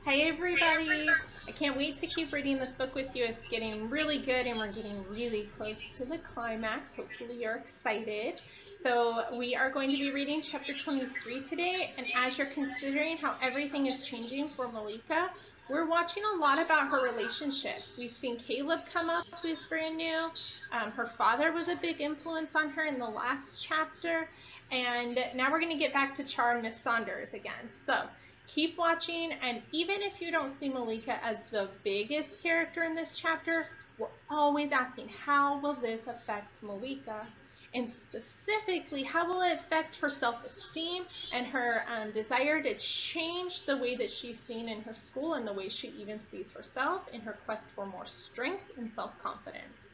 Hi everybody! I can't wait to keep reading this book with you. It's getting really good and we're getting really close to the climax. Hopefully you're excited. So we are going to be reading chapter 23 today, and as you're considering how everything is changing for Malika, we're watching a lot about her relationships. We've seen Caleb come up, who's brand new. Her father was a big influence on her in the last chapter, and now we're going to get back to Char and Miss Saunders again. So keep watching, and even if you don't see Malika as the biggest character in this chapter, we're always asking, how will this affect Malika? And specifically, how will it affect her self-esteem and her desire to change the way that she's seen in her school and the way she even sees herself in her quest for more strength and self-confidence.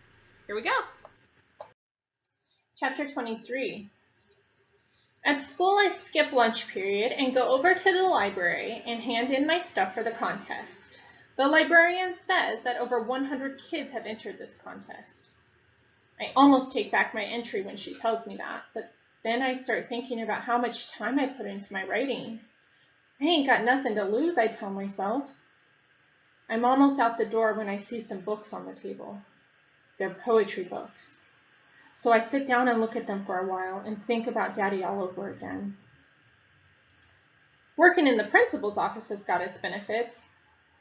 Here we go. Chapter 23. At school, I skip lunch period and go over to the library and hand in my stuff for the contest. The librarian says that over 100 kids have entered this contest. I almost take back my entry when she tells me that, but then I start thinking about how much time I put into my writing. I ain't got nothing to lose, I tell myself. I'm almost out the door when I see some books on the table. They're poetry books. So I sit down and look at them for a while and think about Daddy all over again. Working in the principal's office has got its benefits.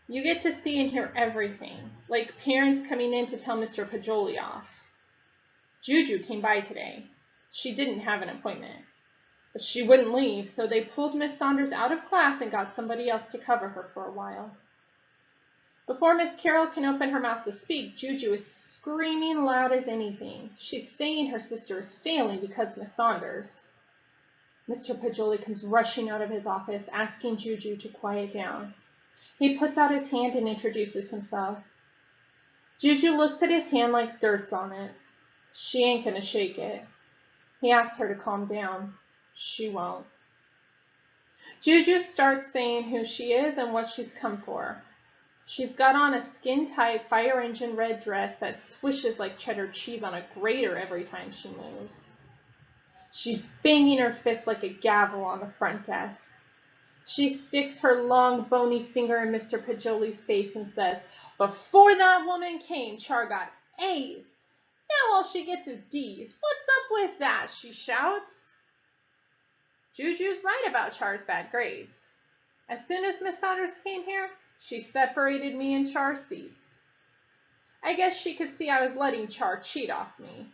You get to see and hear everything, like parents coming in to tell Mr. Pajoli off. Juju came by today. She didn't have an appointment, but she wouldn't leave, so they pulled Miss Saunders out of class and got somebody else to cover her for a while. Before Miss Carroll can open her mouth to speak, Juju is screaming loud as anything. She's saying her sister is failing because Miss Saunders. Mr. Pajoli comes rushing out of his office, asking Juju to quiet down. He puts out his hand and introduces himself. Juju looks at his hand like dirt's on it. She ain't gonna shake it. He asks her to calm down. She won't. Juju starts saying who she is and what she's come for. She's got on a skin-tight fire engine red dress that swishes like cheddar cheese on a grater every time she moves. She's banging her fist like a gavel on the front desk. She sticks her long, bony finger in Mr. Pajoli's face and says, "Before that woman came, Char got A's. Now all she gets is D's. What's up with that?" she shouts. Juju's right about Char's bad grades. As soon as Miss Saunders came here, she separated me and Char's seats. I guess she could see I was letting Char cheat off me.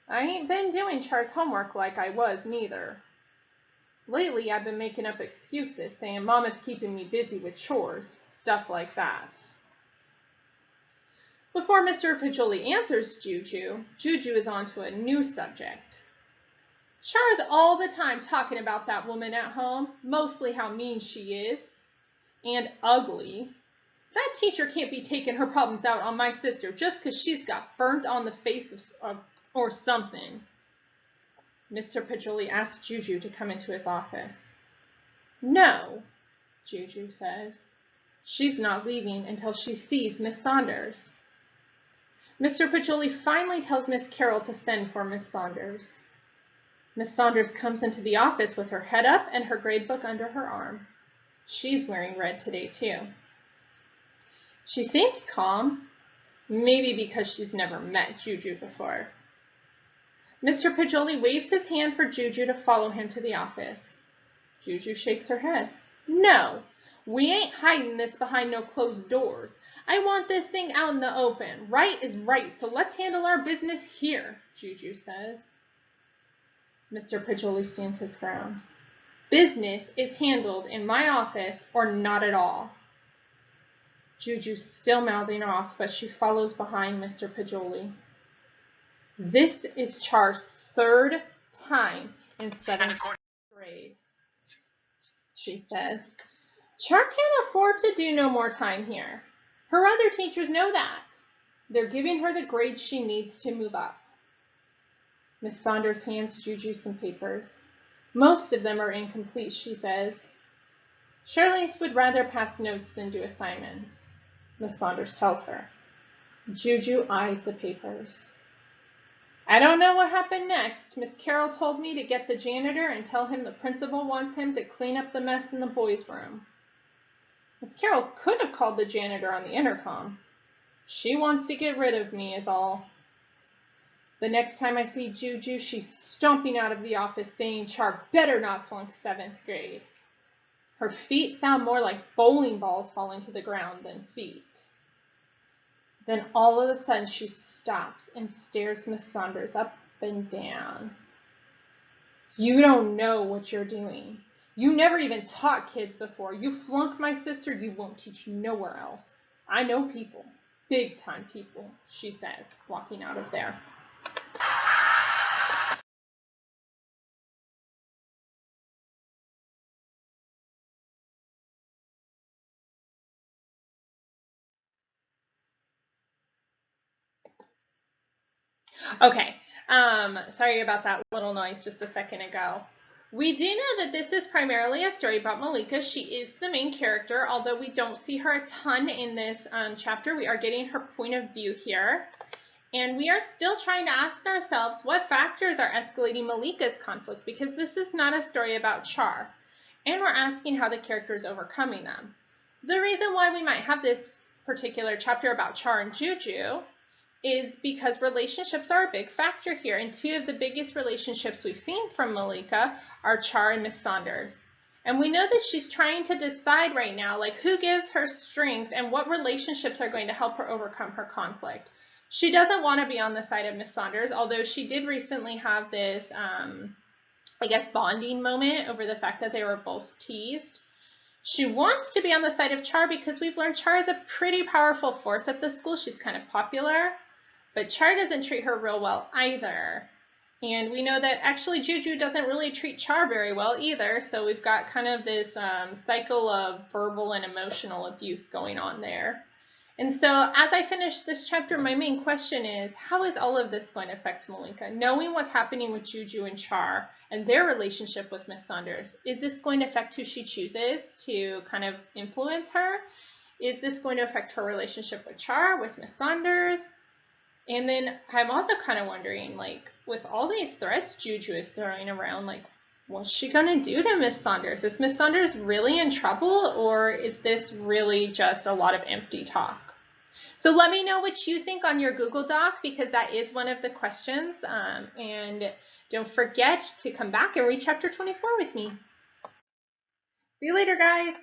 I ain't been doing Char's homework like I was, neither. Lately, I've been making up excuses, saying Mama's keeping me busy with chores, stuff like that. Before Mr. Pajoli answers Juju, Juju is on to a new subject. Char's all the time talking about that woman at home, mostly how mean she is. And ugly. That teacher can't be taking her problems out on my sister just because she's got burnt on the face or something. Mr. Pajoli asks Juju to come into his office. No, Juju says. She's not leaving until she sees Miss Saunders. Mr. Pajoli finally tells Miss Carroll to send for Miss Saunders. Miss Saunders comes into the office with her head up and her gradebook under her arm. She's wearing red today, too. She seems calm, maybe because she's never met Juju before. Mr. Pajoli waves his hand for Juju to follow him to the office. Juju shakes her head. No, we ain't hiding this behind no closed doors. I want this thing out in the open. Right is right, so let's handle our business here, Juju says. Mr. Pajoli stands his ground. Business is handled in my office or not at all. Juju's still mouthing off, but she follows behind Mr. Pajoli. This is Char's third time in 7th grade, she says. Char can't afford to do no more time here. Her other teachers know that. They're giving her the grades she needs to move up. Miss Saunders hands Juju some papers. Most of them are incomplete, she says. Charlize would rather pass notes than do assignments, Miss Saunders tells her. Juju eyes the papers. I don't know what happened next. Miss Carroll told me to get the janitor and tell him the principal wants him to clean up the mess in the boys' room. Miss Carroll could have called the janitor on the intercom. She wants to get rid of me is all. The next time I see Juju, she's stomping out of the office saying Char better not flunk 7th grade. Her feet sound more like bowling balls falling to the ground than feet. Then all of a sudden she stops and stares Miss Saunders up and down. You don't know what you're doing. You never even taught kids before. You flunk my sister, you won't teach nowhere else. I know people, big time people, she says, walking out of there. Okay, sorry about that little noise just a second ago. We do know that this is primarily a story about Malika. She is the main character, although we don't see her a ton in this chapter. We are getting her point of view here. And we are still trying to ask ourselves what factors are escalating Malika's conflict, because this is not a story about Char. And we're asking how the character is overcoming them. The reason why we might have this particular chapter about Char and Juju is because relationships are a big factor here, and two of the biggest relationships we've seen from Malika are Char and Miss Saunders. And we know that she's trying to decide right now, like, who gives her strength and what relationships are going to help her overcome her conflict. She doesn't want to be on the side of Miss Saunders, although she did recently have this, I guess, bonding moment over the fact that they were both teased. She wants to be on the side of Char because we've learned Char is a pretty powerful force at the school. She's kind of popular. But Char doesn't treat her real well either. And we know that actually Juju doesn't really treat Char very well either. So we've got kind of this cycle of verbal and emotional abuse going on there. And so as I finish this chapter, my main question is, how is all of this going to affect Malika? Knowing what's happening with Juju and Char and their relationship with Miss Saunders, is this going to affect who she chooses to kind of influence her? Is this going to affect her relationship with Char, with Miss Saunders? And then I'm also kind of wondering, like, with all these threats Juju is throwing around, like, what's she going to do to Miss Saunders? Is Miss Saunders really in trouble, or is this really just a lot of empty talk? So let me know what you think on your Google Doc, because that is one of the questions. And don't forget to come back and read chapter 24 with me. See you later, guys.